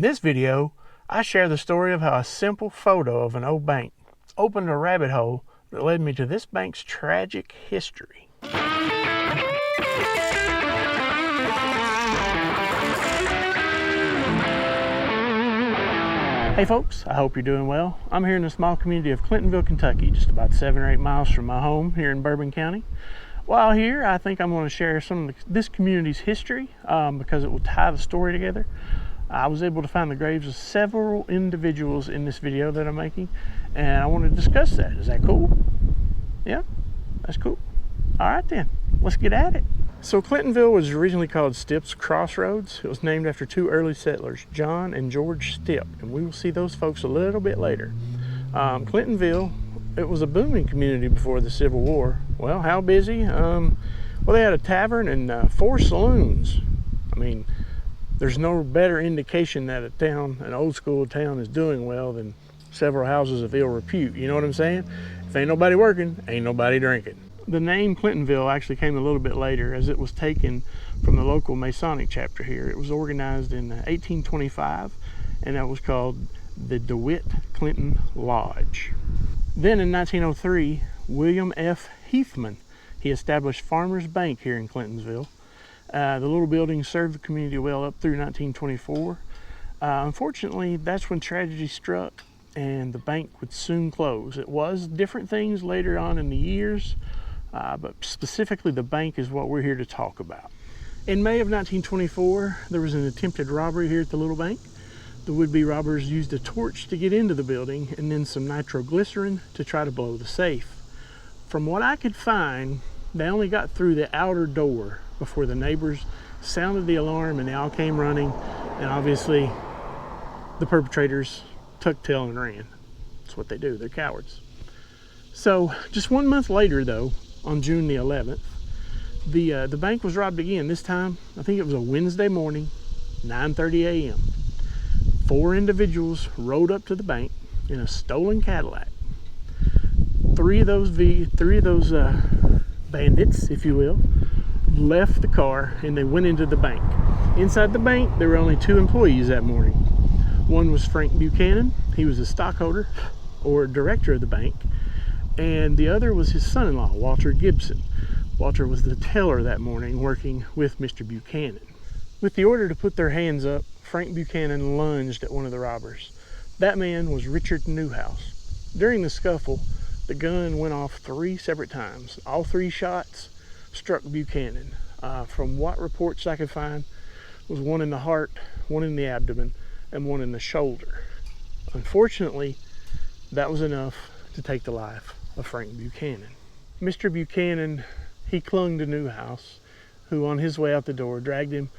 In this video, I share the story of how a simple photo of an old bank opened a rabbit hole that led me to this bank's tragic history. Hey folks, I hope you're doing well. I'm here in the small community of Clintonville, Kentucky, just about 7 or 8 miles from my home here in Bourbon County. While here, I think I'm going to share some of this community's history because it will tie the story together. I was able to find the graves of several individuals in this video that I'm making, and I want to discuss that. Is that cool? Yeah, that's cool. All right then, let's get at it. So Clintonville was originally called Stipp's Crossroads. It was named after two early settlers, John and George Stipp, and we will see those folks a little bit later. Clintonville, it was a booming community before the Civil War. Well, how busy? Well, they had a tavern and 4 saloons. I mean, there's no better indication that a town, an old school town, is doing well than several houses of ill repute. You know what I'm saying? If ain't nobody working, ain't nobody drinking. The name Clintonville actually came a little bit later, as it was taken from the local Masonic chapter here. It was organized in 1825, and that was called the DeWitt Clinton Lodge. Then in 1903, William F. Heathman, he established Farmers Bank here in Clintonsville. The little building served the community well up through 1924. Unfortunately, that's when tragedy struck and the bank would soon close. It was different things later on in the years, but specifically the bank is what we're here to talk about. In May of 1924, there was an attempted robbery here at the little bank. The would-be robbers used a torch to get into the building and then some nitroglycerin to try to blow the safe. From what I could find, they only got through the outer door before the neighbors sounded the alarm and they all came running, and obviously the perpetrators tucked tail and ran. That's what they do, they're cowards. So just 1 month later though, on June the 11th, the bank was robbed again. This time, I think it was a Wednesday morning, 9:30 a.m. 4 individuals rode up to the bank in a stolen Cadillac. Three of those bandits, if you will, left the car and they went into the bank. Inside the bank, there were only 2 employees that morning. One was Frank Buchanan. He was a stockholder or director of the bank, and the other was his son-in-law, Walter Gibson. Walter was the teller that morning, working with Mr. Buchanan. With the order to put their hands up, Frank Buchanan lunged at one of the robbers. That man was Richard Newhouse. During the scuffle, the gun went off 3 separate times. All 3 shots struck Buchanan. From what reports I could find, was one in the heart, one in the abdomen, and one in the shoulder. Unfortunately, that was enough to take the life of Frank Buchanan. Mr. Buchanan, he clung to Newhouse, who on his way out the door dragged him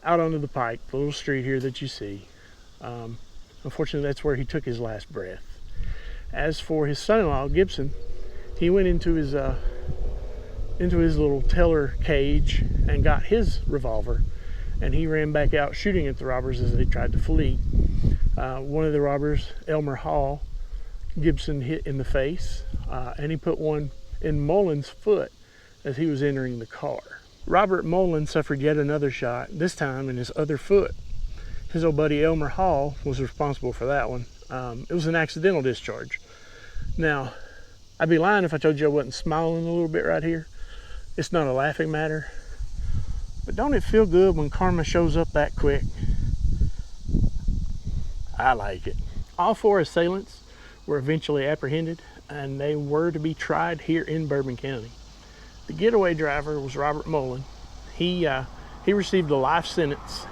out onto the pike, the little street here that you see. Unfortunately, that's where he took his last breath. As for his son-in-law, Gibson, he went into his little teller cage and got his revolver, and he ran back out shooting at the robbers as they tried to flee. One of the robbers, Elmer Hall, Gibson hit in the face, and he put one in Mullen's foot as he was entering the car. Robert Mullen suffered yet another shot, this time in his other foot. His old buddy Elmer Hall was responsible for that one. It was an accidental discharge. Now, I'd be lying if I told you I wasn't smiling a little bit right here. It's not a laughing matter. But don't it feel good when karma shows up that quick? I like it. All 4 assailants were eventually apprehended, and they were to be tried here in Bourbon County. The getaway driver was Robert Mullen. He received a life sentence,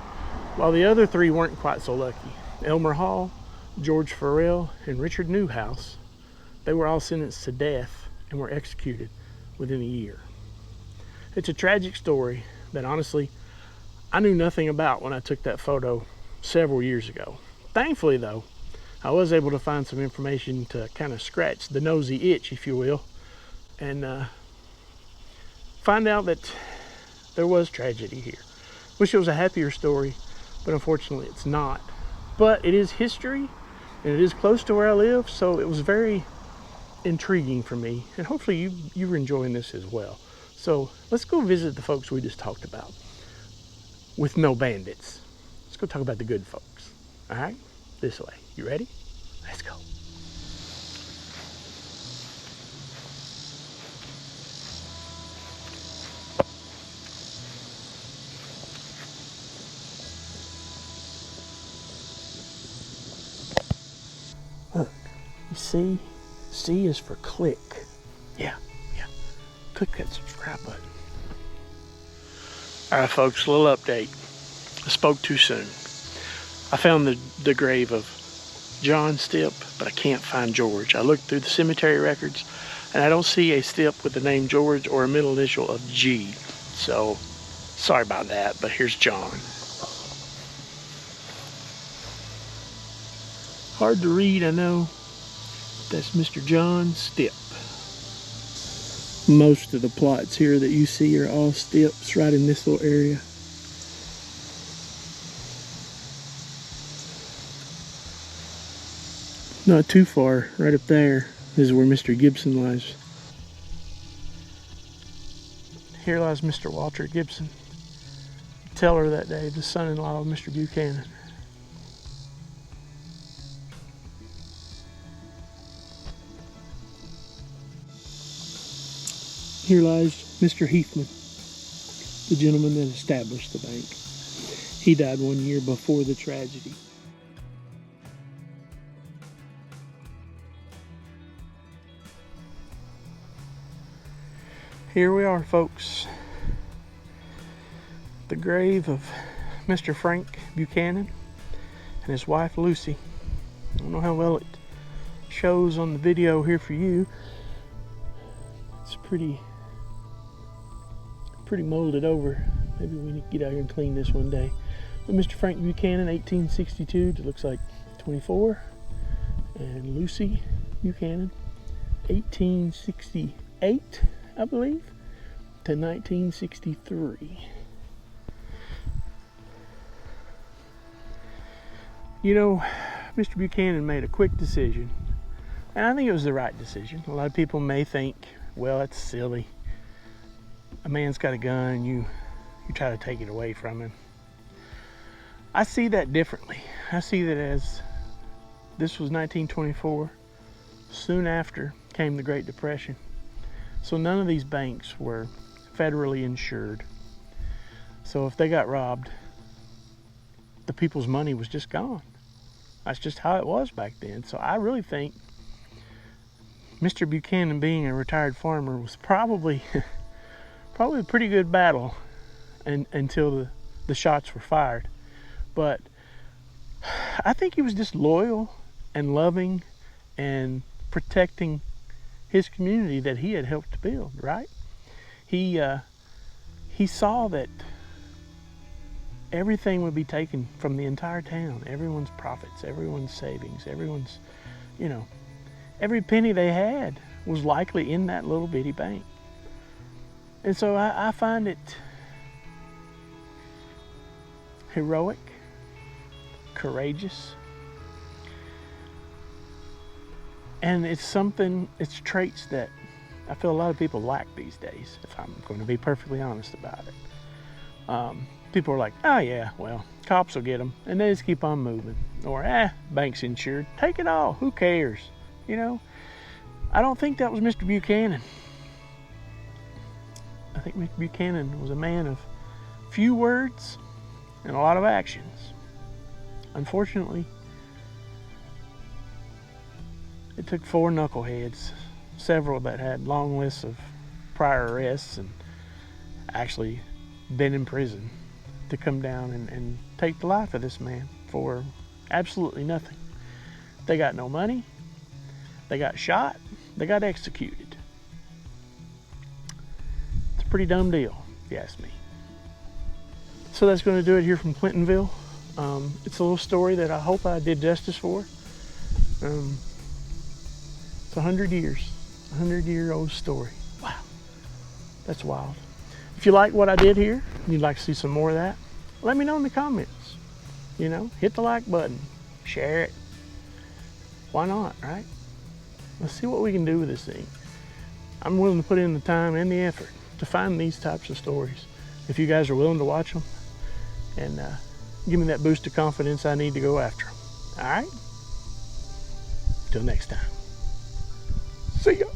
while the other 3 weren't quite so lucky. Elmer Hall, George Farrell, and Richard Newhouse, they were all sentenced to death and were executed within a year. It's a tragic story that honestly I knew nothing about when I took that photo several years ago. Thankfully though, I was able to find some information to kind of scratch the nosy itch, if you will, and find out that there was tragedy here. Wish it was a happier story, but unfortunately it's not. But it is history, and it is close to where I live, so it was very intriguing for me, and hopefully you're enjoying this as well. So let's go visit the folks we just talked about with no bandits. Let's go talk about the good folks. All right, this way. You ready? Let's go. Look, you see? C is for click. Yeah. Click that subscribe button. All right, folks, a little update. I spoke too soon. I found the grave of John Stipp, but I can't find George. I looked through the cemetery records, and I don't see a Stipp with the name George or a middle initial of G. So, sorry about that, but here's John. Hard to read, I know. That's Mr. John Stipp. Most of the plots here that you see are all Stipps right in this little area. Not too far, right up there, is where Mr. Gibson lies. Here lies Mr. Walter Gibson, teller that day, the son-in-law of Mr. Buchanan. Here lies Mr. Heathman, the gentleman that established the bank. He died 1 year before the tragedy. Here we are, folks. The grave of Mr. Frank Buchanan and his wife Lucy. I don't know how well it shows on the video here for you. It's pretty molded over. Maybe we need to get out here and clean this one day. But Mr. Frank Buchanan, 1862 to looks like 24. And Lucy Buchanan, 1868, I believe, to 1963. You know, Mr. Buchanan made a quick decision, and I think it was the right decision. A lot of people may think, well, that's silly. A man's got a gun and you try to take it away from him. I see that differently. I see that as this was 1924. Soon after came the Great Depression. So none of these banks were federally insured. So if they got robbed, the people's money was just gone. That's just how it was back then. So I really think Mr. Buchanan, being a retired farmer, was probably a pretty good battle until the shots were fired. But I think he was just loyal and loving and protecting his community that he had helped to build, right? He saw that everything would be taken from the entire town, everyone's profits, everyone's savings, everyone's, every penny they had was likely in that little bitty bank. And so I find it heroic, courageous, and it's traits that I feel a lot of people lack these days, if I'm going to be perfectly honest about it. People are like, oh yeah, well, cops will get them, and they just keep on moving. Or, bank's insured, take it all, who cares? I don't think that was Mr. Buchanan. I think Mr. Buchanan was a man of few words and a lot of actions. Unfortunately, it took 4 knuckleheads, several that had long lists of prior arrests and actually been in prison, to come down and take the life of this man for absolutely nothing. They got no money, they got shot, they got executed. It's a pretty dumb deal, if you ask me. So that's going to do it here from Clintonville. It's a little story that I hope I did justice for. It's 100 years, 100-year-old story. Wow, that's wild. If you like what I did here, and you'd like to see some more of that, let me know in the comments. Hit the like button, share it. Why not, right? Let's see what we can do with this thing. I'm willing to put in the time and the effort to find these types of stories. If you guys are willing to watch them and give me that boost of confidence I need to go after them. All right? Till next time. See ya.